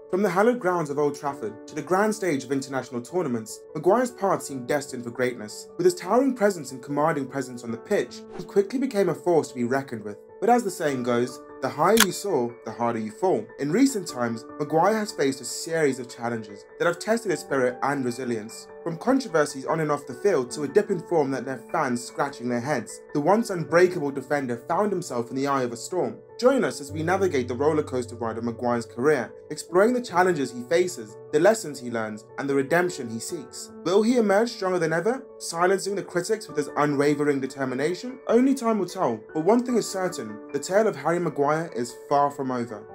From the hallowed grounds of Old Trafford to the grand stage of international tournaments, Maguire's path seemed destined for greatness. With his towering presence and commanding presence on the pitch, he quickly became a force to be reckoned with. But as the saying goes, the higher you soar, the harder you fall. In recent times, Maguire has faced a series of challenges that have tested his spirit and resilience. From controversies on and off the field to a dip in form that left fans scratching their heads, the once unbreakable defender found himself in the eye of a storm. Join us as we navigate the rollercoaster ride of Maguire's career, exploring the challenges he faces, the lessons he learns, and the redemption he seeks. Will he emerge stronger than ever, silencing the critics with his unwavering determination? Only time will tell, but one thing is certain, the tale of Harry Maguire is far from over.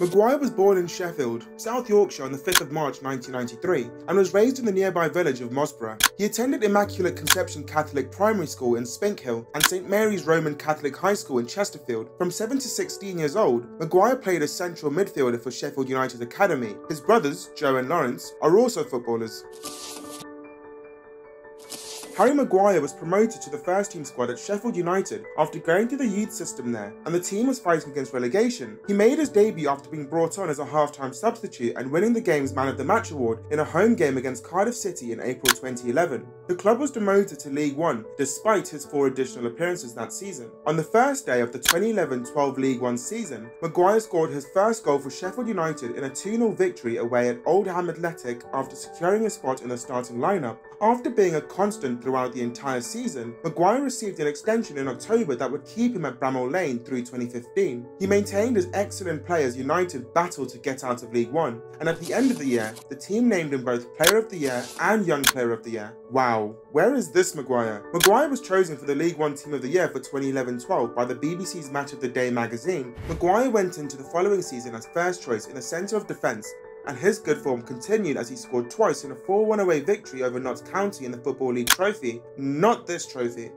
Maguire was born in Sheffield, South Yorkshire on the 5th of March 1993 and was raised in the nearby village of Mosborough. He attended Immaculate Conception Catholic Primary School in Spinkhill and St Mary's Roman Catholic High School in Chesterfield. From 7 to 16 years old, Maguire played as central midfielder for Sheffield United's academy. His brothers, Joe and Lawrence, are also footballers. Harry Maguire was promoted to the first team squad at Sheffield United after going through the youth system there, and the team was fighting against relegation. He made his debut after being brought on as a half-time substitute and winning the game's Man of the Match award in a home game against Cardiff City in April 2011. The club was demoted to League One despite his 4 additional appearances that season. On the first day of the 2011-12 League One season, Maguire scored his first goal for Sheffield United in a 2-0 victory away at Oldham Athletic after securing a spot in the starting lineup. After being a constant throughout the entire season, Maguire received an extension in October that would keep him at Bramall Lane through 2015. He maintained his excellent play as United battled to get out of League One, and at the end of the year, the team named him both Player of the Year and Young Player of the Year. Wow, where is this Maguire? Maguire was chosen for the League One Team of the Year for 2011-12 by the BBC's Match of the Day magazine. Maguire went into the following season as first choice in the centre of defence, and his good form continued as he scored twice in a 4-1 away victory over Notts County in the Football League Trophy. Not this trophy.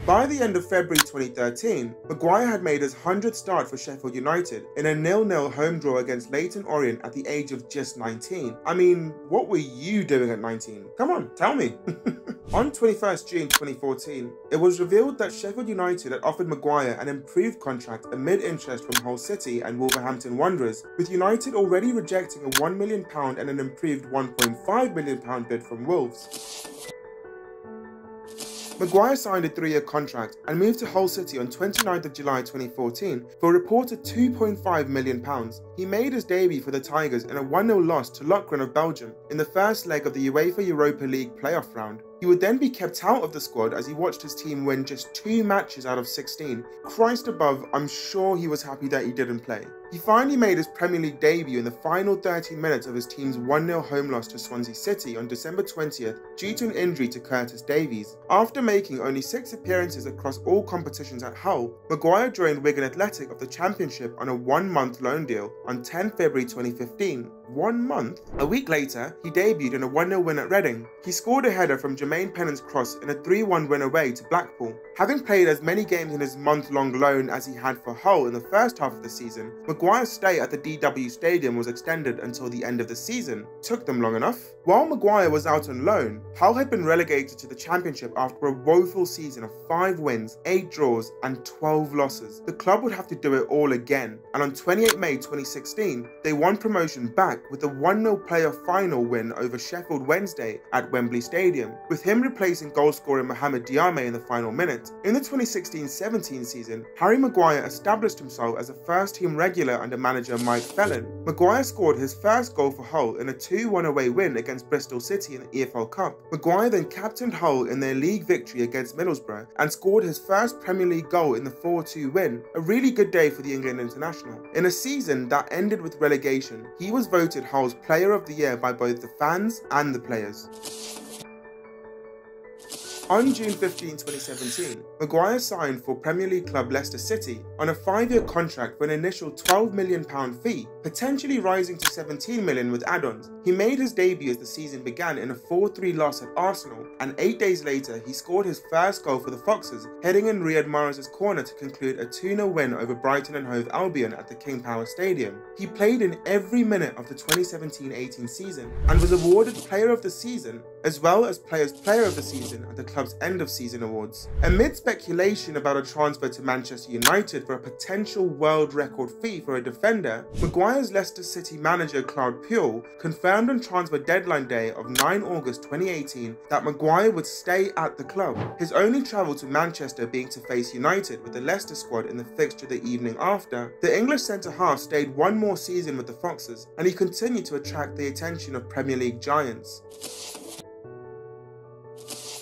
By the end of February 2013, Maguire had made his 100th start for Sheffield United in a 0-0 home draw against Leyton Orient at the age of just 19. I mean, what were you doing at 19? Come on, tell me. On 21st June 2014, it was revealed that Sheffield United had offered Maguire an improved contract amid interest from Hull City and Wolverhampton Wanderers, with United already rejecting a £1 million and an improved £1.5 million bid from Wolves. Maguire signed a 3-year contract and moved to Hull City on 29th of July 2014 for a reported £2.5 million. He made his debut for the Tigers in a 1-0 loss to Loughran of Belgium in the first leg of the UEFA Europa League playoff round. He would then be kept out of the squad as he watched his team win just 2 matches out of 16. Christ above, I'm sure he was happy that he didn't play. He finally made his Premier League debut in the final 30 minutes of his team's 1-0 home loss to Swansea City on December 20th due to an injury to Curtis Davies. After making only 6 appearances across all competitions at Hull, Maguire joined Wigan Athletic of the Championship on a 1-month loan deal on 10 February 2015. 1 month? A week later, he debuted in a 1-0 win at Reading. He scored a header from Jermaine Pennant's cross in a 3-1 win away to Blackpool. Having played as many games in his month-long loan as he had for Hull in the first half of the season, Maguire's stay at the DW Stadium was extended until the end of the season. Took them long enough. While Maguire was out on loan, Hull had been relegated to the Championship after a woeful season of 5 wins, 8 draws and 12 losses. The club would have to do it all again, and on 28 May 2016, they won promotion back with a 1-0 playoff final win over Sheffield Wednesday at Wembley Stadium, with him replacing goalscorer Mohamed Diame in the final minute. In the 2016-17 season, Harry Maguire established himself as a first-team regular under manager Mike Phelan. Maguire scored his first goal for Hull in a 2-1 away win against Bristol City in the EFL Cup. Maguire then captained Hull in their league victory against Middlesbrough and scored his first Premier League goal in the 4-2 win. A really good day for the England international. In a season that ended with relegation, he was voted Hull's Player of the Year by both the fans and the players. On June 15, 2017, Maguire signed for Premier League club Leicester City on a 5-year contract for an initial £12 million fee, potentially rising to £17 million with add-ons. He made his debut as the season began in a 4-3 loss at Arsenal, and 8 days later he scored his first goal for the Foxes, heading in Riyad Mahrez's corner to conclude a 2-0 win over Brighton and Hove Albion at the King Power Stadium. He played in every minute of the 2017-18 season and was awarded Player of the Season as well as Players' Player of the Season at the club's end-of-season awards. Amid speculation about a transfer to Manchester United for a potential world record fee for a defender, Maguire's Leicester City manager Claude Puel confirmed on transfer deadline day of 9 August 2018 that Maguire would stay at the club, his only travel to Manchester being to face United with the Leicester squad in the fixture the evening after. The English centre-half stayed one more season with the Foxes, and he continued to attract the attention of Premier League giants.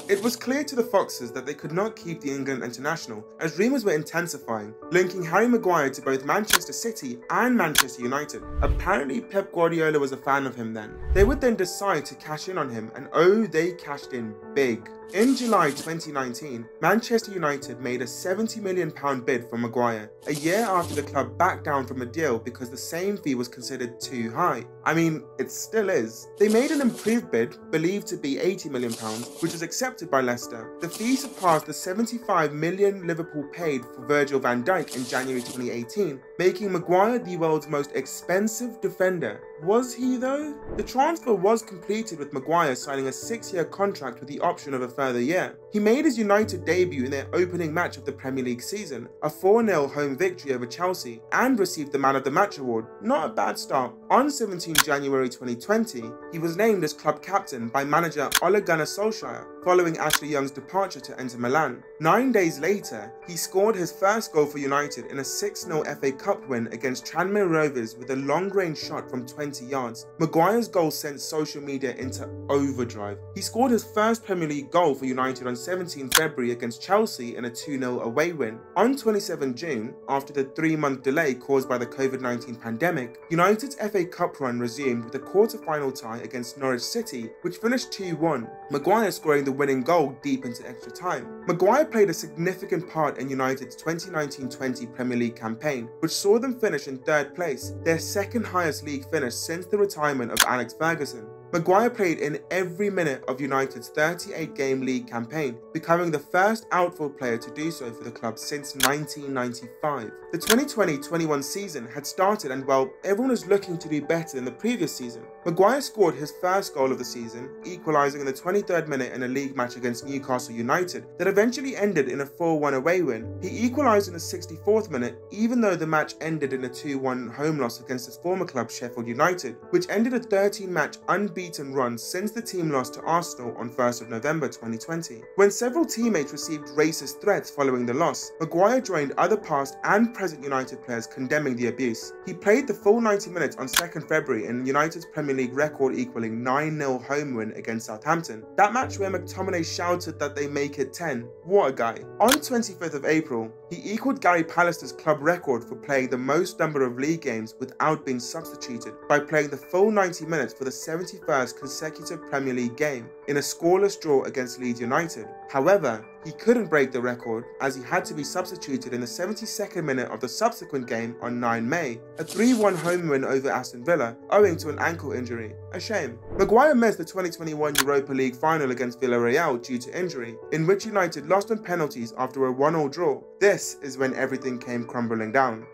It was clear to the Foxes that they could not keep the England international, as rumours were intensifying, linking Harry Maguire to both Manchester City and Manchester United. Apparently Pep Guardiola was a fan of him then. They would then decide to cash in on him, and oh, they cashed in big. In July 2019, Manchester United made a £70 million bid for Maguire, a year after the club backed down from a deal because the same fee was considered too high. I mean, it still is. They made an improved bid, believed to be £80 million, which was accepted by Leicester. The fee surpassed the £75 million Liverpool paid for Virgil van Dijk in January 2018, making Maguire the world's most expensive defender. Was he though? The transfer was completed with Maguire signing a 6-year contract with the option of a further year. He made his United debut in their opening match of the Premier League season, a 4-0 home victory over Chelsea, and received the Man of the Match award. Not a bad start. On 17 January 2020, he was named as club captain by manager Ole Gunnar Solskjaer, following Ashley Young's departure to Inter Milan. 9 days later, he scored his first goal for United in a 6-0 FA Cup win against Tranmere Rovers with a long-range shot from 20 yards. Maguire's goal sent social media into overdrive. He scored his first Premier League goal for United on 17 February against Chelsea in a 2-0 away win. On 27 June, after the 3-month delay caused by the COVID-19 pandemic, United's FA Cup run resumed with a quarter-final tie against Norwich City, which finished 2-1, Maguire scoring the winning goal deep into extra time. Maguire played a significant part in United's 2019-20 Premier League campaign, which saw them finish in 3rd place, their second highest league finish since the retirement of Alex Ferguson. Maguire played in every minute of United's 38-game league campaign, becoming the first outfield player to do so for the club since 1995. The 2020-21 season had started and, well, everyone was looking to do better than the previous season. Maguire scored his first goal of the season, equalising in the 23rd minute in a league match against Newcastle United that eventually ended in a 4-1 away win. He equalised in the 64th minute, even though the match ended in a 2-1 home loss against his former club Sheffield United, which ended a 13-match unbeaten run since the team lost to Arsenal on 1st of November 2020. When several teammates received racist threats following the loss, Maguire joined other past and present United players condemning the abuse. He played the full 90 minutes on 2nd February in United's Premier League record equalling 9-0 home win against Southampton. That match where McTominay shouted that they make it 10. What a guy. On 25th of April, he equaled Gary Pallister's club record for playing the most number of league games without being substituted by playing the full 90 minutes for the 71st consecutive Premier League game in a scoreless draw against Leeds United. However, he couldn't break the record as he had to be substituted in the 72nd minute of the subsequent game on 9 May, a 3-1 home win over Aston Villa owing to an ankle injury. A shame. Maguire missed the 2021 Europa League final against Villarreal due to injury, in which United lost on penalties after a 1-1 draw. This is when everything came crumbling down.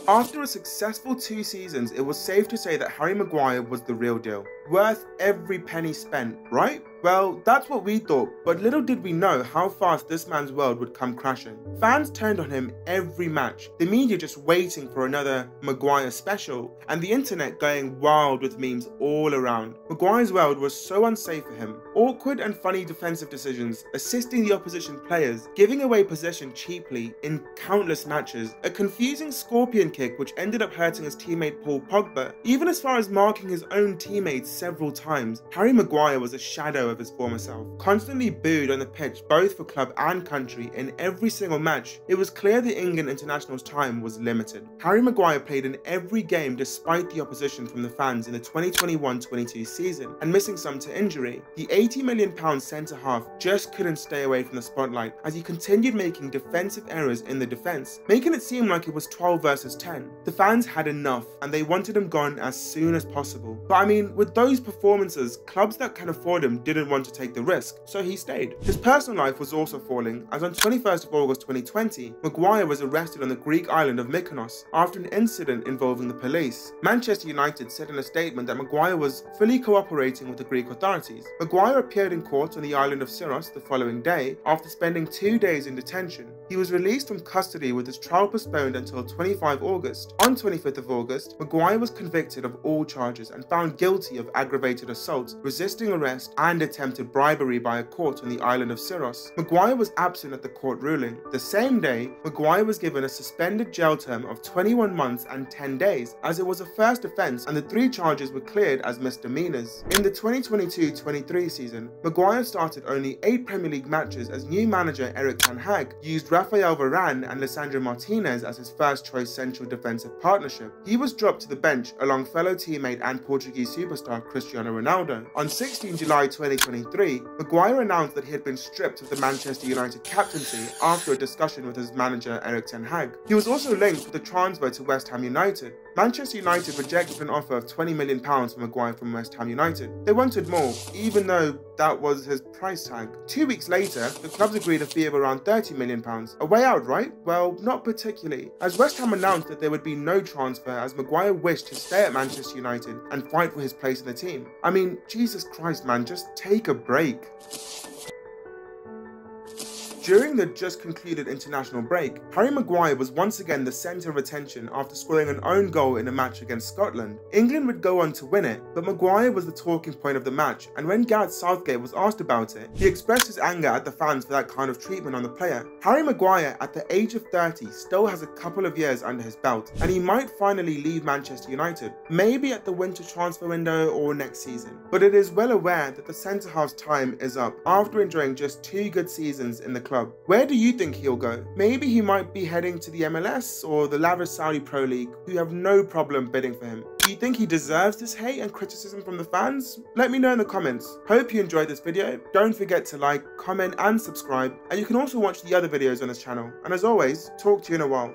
After a successful 2 seasons, it was safe to say that Harry Maguire was the real deal. Worth every penny spent, right? Well, that's what we thought, but little did we know how fast this man's world would come crashing. Fans turned on him every match, the media just waiting for another Maguire special, and the internet going wild with memes all around. Maguire's world was so unsafe for him. Awkward and funny defensive decisions, assisting the opposition players, giving away possession cheaply in countless matches, a confusing scorpion kick which ended up hurting his teammate Paul Pogba, even as far as marking his own teammates several times. Harry Maguire was a shadow of his former self. Constantly booed on the pitch both for club and country in every single match, it was clear the England international's time was limited. Harry Maguire played in every game despite the opposition from the fans in the 2021-22 season, and missing some to injury. The £80 million centre-half just couldn't stay away from the spotlight as he continued making defensive errors in the defence, making it seem like it was 12 versus 10. The fans had enough and they wanted him gone as soon as possible. But I mean, with those performances, clubs that can afford him didn't didn't want to take the risk, so he stayed. His personal life was also falling, as on 21st of August 2020, Maguire was arrested on the Greek island of Mykonos after an incident involving the police. Manchester United said in a statement that Maguire was fully cooperating with the Greek authorities. Maguire appeared in court on the island of Syros the following day after spending 2 days in detention. He was released from custody with his trial postponed until 25 August. On 25th of August, Maguire was convicted of all charges and found guilty of aggravated assault, resisting arrest, and attempted bribery by a court on the island of Syros. Maguire was absent at the court ruling. The same day, Maguire was given a suspended jail term of 21 months and 10 days, as it was a first offence and the 3 charges were cleared as misdemeanours. In the 2022-23 season, Maguire started only 8 Premier League matches as new manager Erik ten Hag used Rafael Varane and Lisandro Martinez as his first choice central defensive partnership. He was dropped to the bench along fellow teammate and Portuguese superstar Cristiano Ronaldo. On 16 July 2023, Maguire announced that he had been stripped of the Manchester United captaincy after a discussion with his manager Erik ten Hag. He was also linked with a transfer to West Ham United. Manchester United rejected an offer of £20 million for Maguire from West Ham United. They wanted more, even though that was his price tag. 2 weeks later, the clubs agreed a fee of around £30 million. A way out, right? Well, not particularly, as West Ham announced that there would be no transfer as Maguire wished to stay at Manchester United and fight for his place in the team. I mean, Jesus Christ man, just take a break. During the just concluded international break, Harry Maguire was once again the centre of attention after scoring an own goal in a match against Scotland. England would go on to win it, but Maguire was the talking point of the match, and when Gareth Southgate was asked about it, he expressed his anger at the fans for that kind of treatment on the player. Harry Maguire, at the age of 30, still has a couple of years under his belt, and he might finally leave Manchester United, maybe at the winter transfer window or next season. But it is well aware that the centre-half's time is up after enjoying just 2 good seasons in the club. Where do you think he'll go? Maybe he might be heading to the MLS or the lavish Saudi Pro League, who have no problem bidding for him. Do you think he deserves this hate and criticism from the fans? Let me know in the comments. Hope you enjoyed this video. Don't forget to like, comment and subscribe, and you can also watch the other videos on this channel. And as always, talk to you in a while.